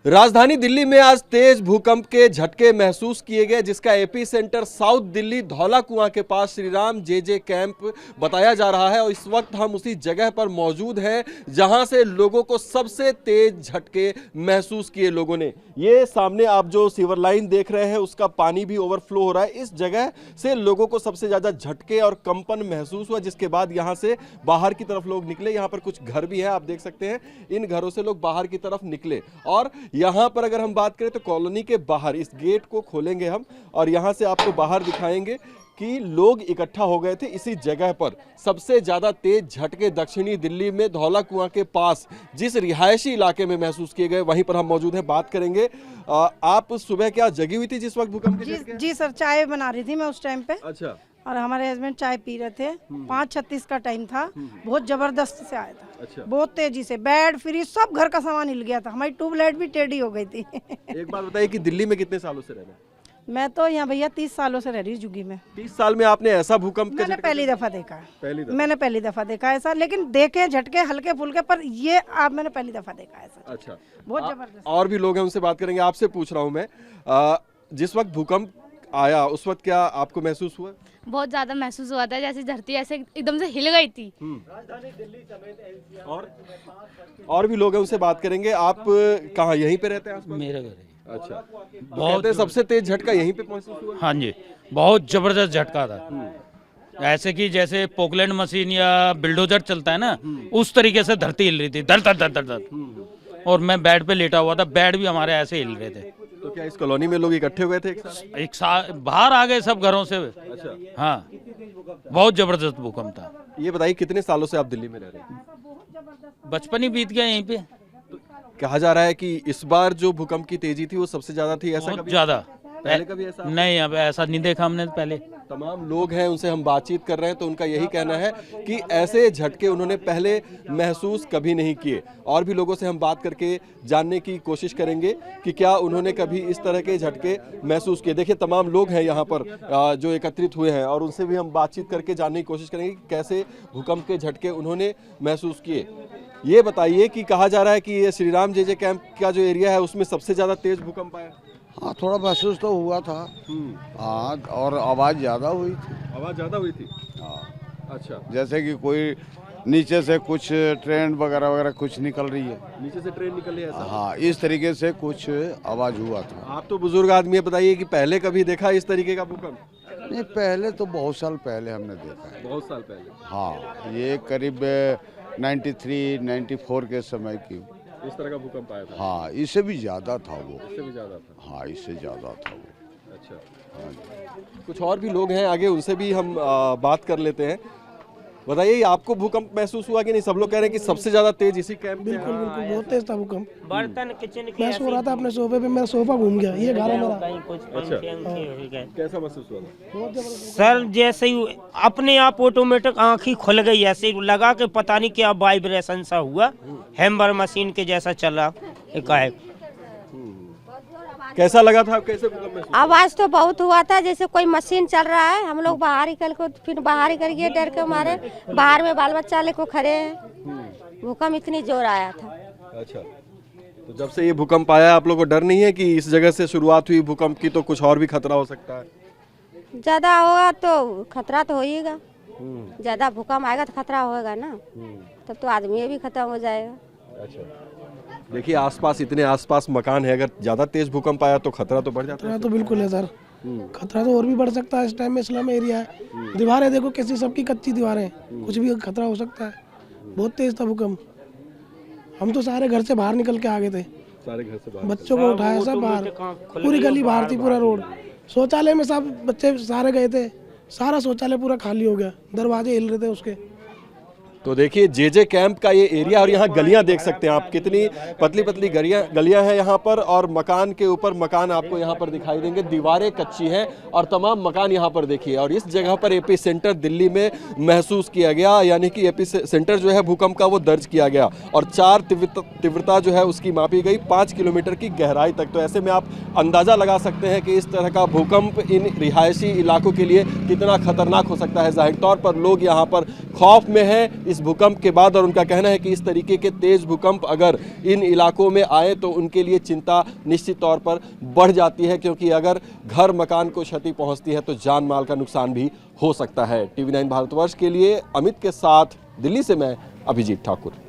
राजधानी दिल्ली में आज तेज भूकंप के झटके महसूस किए गए, जिसका AP centre south Delhi Dhaula कुआं के पास श्रीराम जे कैंप बताया जा रहा है। और इस वक्त हम उसी जगह पर मौजूद हैं जहां से लोगों को सबसे तेज झटके महसूस किए लोगों ने। ये सामने आप जो सीवर लाइन देख रहे हैं उसका पानी भी ओवरफ्लो हो रहा है। इस जगह से लोगों को सबसे ज्यादा झटके और कंपन महसूस हुआ, जिसके बाद यहां से बाहर की तरफ लोग निकले। यहां पर कुछ घर भी है, आप देख सकते हैं। इन घरों से लोग बाहर की तरफ निकले और यहां पर अगर हम बात करें तो कॉलोनी के बाहर इस गेट को खोलेंगे हम और यहां से आपको बाहर दिखाएंगे कि लोग इकट्ठा हो गए थे इसी जगह पर। सबसे ज्यादा तेज झटके दक्षिणी दिल्ली में धौला कुआं के पास जिस रिहायशी इलाके में महसूस किए गए, वहीं पर हम मौजूद हैं, बात करेंगे। आप सुबह क्या जगी हुई थी जिस वक्त भूकंप के झटके? जी सर, चाय बना रही थी मैं उस टाइम पे। अच्छा। और हमारे हस्बैंड चाय पी रहे थे। 5:36 का टाइम था। बहुत जबरदस्त से आया था। अच्छा। बहुत तेजी से बेड फ्रिज सब घर का सामान हिल गया था। हमारी ट्यूबलाइट भी टेढ़ी हो गई थी। एक बात बताइए कि दिल्ली में कितने सालों से रह रहे हैं? मैं तो यहाँ भैया 30 सालों से रह रही हूँ जुगी में। 30 साल में आपने ऐसा भूकंप मैंने पहली दफा देखा है। मैंने पहली दफा देखा ऐसा, लेकिन देखे झटके हल्के फुल्के, पर ये आप मैंने पहली दफा देखा है ऐसा। अच्छा, बहुत जबरदस्त। और भी लोग हैं, उनसे बात करेंगे। आपसे पूछ रहा हूँ मैं, जिस वक्त भूकंप आया उस वक्त क्या आपको महसूस हुआ? बहुत ज्यादा महसूस हुआ था, जैसे धरती ऐसे एकदम से हिल गई थी। और भी लोग हैं, उनसे बात करेंगे। आप कहाँ, यहीं पे रहते हैं आसपास? मेरे घर है। अच्छा, बहुत सबसे तेज झटका यहीं पे महसूस हुआ? हाँ जी, बहुत जबरदस्त झटका था। ऐसे कि जैसे पोकलैंड मशीन या बिल्डोजर चलता है ना, उस तरीके से धरती हिल रही थी, धड़ धड़ धड़ धड़ धड़। और मैं बेड पे लेटा हुआ था, बेड भी हमारे ऐसे हिल रहे थे। तो क्या इस कॉलोनी में लोग इकट्ठे हुए थे एक साथ बाहर आ गए सब घरों से। अच्छा। हाँ, बहुत जबरदस्त भूकंप था। ये बताइए कितने सालों से आप दिल्ली में रह रहे हैं? बचपन ही बीत गया यहीं पे। कहा जा रहा है कि इस बार जो भूकंप की तेजी थी वो सबसे ज्यादा थी, ऐसा बहुत ज्यादा। पहले कभी ऐसा नहीं, अब ऐसा नहीं देखा हमने पहले। तमाम लोग हैं, उनसे हम बातचीत कर रहे हैं तो उनका यही कहना है कि ऐसे झटके उन्होंने पहले महसूस कभी नहीं किए। और भी लोगों से हम बात करके जानने की कोशिश करेंगे कि क्या उन्होंने कभी इस तरह के झटके महसूस किए। देखिए, तमाम लोग हैं यहाँ पर जो एकत्रित हुए हैं और उनसे भी हम बातचीत करके जानने की कोशिश करेंगे कि कैसे भूकंप के झटके उन्होंने महसूस किए। ये बताइए कि कहा जा रहा है कि ये श्रीराम जे कैंप का जो एरिया है उसमें सबसे ज्यादा तेज भूकंप आया। हाँ, थोड़ा महसूस तो हुआ था। हाँ, और आवाज़ ज़्यादा हुई थी। आवाज़ ज़्यादा हुई थी? हाँ। अच्छा। जैसे कि कोई नीचे से कुछ ट्रेन वगैरह वगैरह कुछ निकल रही है। नीचे से ट्रेन निकल रही है ऐसा? हाँ, इस तरीके से कुछ आवाज़ हुआ था। आप तो बुजुर्ग आदमी है, बताइए कि पहले कभी देखा इस तरीके का भूकंप? नहीं, पहले तो बहुत साल पहले हमने देखा है। बहुत साल पहले? हाँ, ये करीब 93, 94 के समय की इस तरह का भूकंप आया था? हाँ, इससे भी ज़्यादा था वो। इससे भी ज़्यादा था? हाँ, इससे ज़्यादा था वो। अच्छा। हाँ। कुछ और भी लोग हैं आगे, उनसे भी हम बात कर लेते हैं। बताइए, आपको भूकंप महसूस हुआ कि नहीं? सब लोग कह रहे हैं कि सबसे ज्यादा तेज इसी कैंप में। बिल्कुल बिल्कुल, बहुत तेज था भूकंप। बर्तन किचन की मैं सो रहा था अपने सोफे पे, मेरा सोफा घूम गया। ये घर है मेरा। अच्छा। कैसा महसूस हुआ था? सर जैसे ही अपने आप ऑटोमेटिक आंखी खुल गई, ऐसे लगा कि पता नहीं क्या वाइब्रेशन सा हुआ, हैमर मशीन के जैसा चला एकाएक। कैसा लगा था? कैसे भूकंप महसूस? आवाज तो बहुत हुआ था, जैसे कोई मशीन चल रहा है। हम लोग बाहर निकल को फिर बाहर ही कर गए डर के मारे। बाहर में बाल बच्चा लेको खड़े हैं। भूकंप इतनी जोर आया था। अच्छा, तो जब से ये भूकंप आया आप लोग को डर नहीं है कि इस जगह से शुरुआत हुई भूकंप की तो कुछ और भी खतरा हो सकता है? ज्यादा होगा तो खतरा तो होगा। ज्यादा भूकंप आएगा तो खतरा होगा ना, तब तो आदमी भी खत्म हो जाएगा। अच्छा, देखिए आसपास इतने आसपास मकान है, अगर ज्यादा तेज भूकंप आया तो खतरा तो बढ़ जाता है। खतरा तो बिल्कुल है सर, खतरा तो और भी बढ़ सकता है। इस टाइम में स्लम एरिया है, दीवारें देखो कैसी, सबकी कच्ची दीवारें, कुछ भी खतरा हो सकता है। बहुत तेज था भूकंप। हम तो सारे घर से बाहर निकल के आ गए थे। सारे घर से बाहर? बच्चों को उठाया सब बाहर, पूरी गली बाहर थी, पूरा रोड। शौचालय में सब बच्चे सारे गए थे, सारा शौचालय पूरा खाली हो गया, दरवाजे हिल रहे थे उसके। तो देखिए जे कैंप का ये एरिया, और यहाँ गलियां देख सकते हैं आप, कितनी पतली पतली गलियां हैं यहाँ पर। और मकान के ऊपर मकान आपको यहाँ पर दिखाई देंगे, दीवारें कच्ची हैं और तमाम मकान यहाँ पर देखिए। और इस जगह पर एपी सेंटर दिल्ली में महसूस किया गया, यानी कि एपी सेंटर जो है भूकंप का वो दर्ज किया गया। और 4 तीव्रता जो है उसकी मापी गई 5 किलोमीटर की गहराई तक। तो ऐसे में आप अंदाज़ा लगा सकते हैं कि इस तरह का भूकंप इन रिहायशी इलाकों के लिए कितना खतरनाक हो सकता है। जाहिर तौर पर लोग यहाँ पर खौफ में हैं। इस भूकंप के बाद, और उनका कहना है कि इस तरीके के तेज भूकंप अगर इन इलाकों में आए तो उनके लिए चिंता निश्चित तौर पर बढ़ जाती है, क्योंकि अगर घर मकान को क्षति पहुंचती है तो जान माल का नुकसान भी हो सकता है। TV9 भारतवर्ष के लिए अमित के साथ दिल्ली से मैं अभिजीत ठाकुर।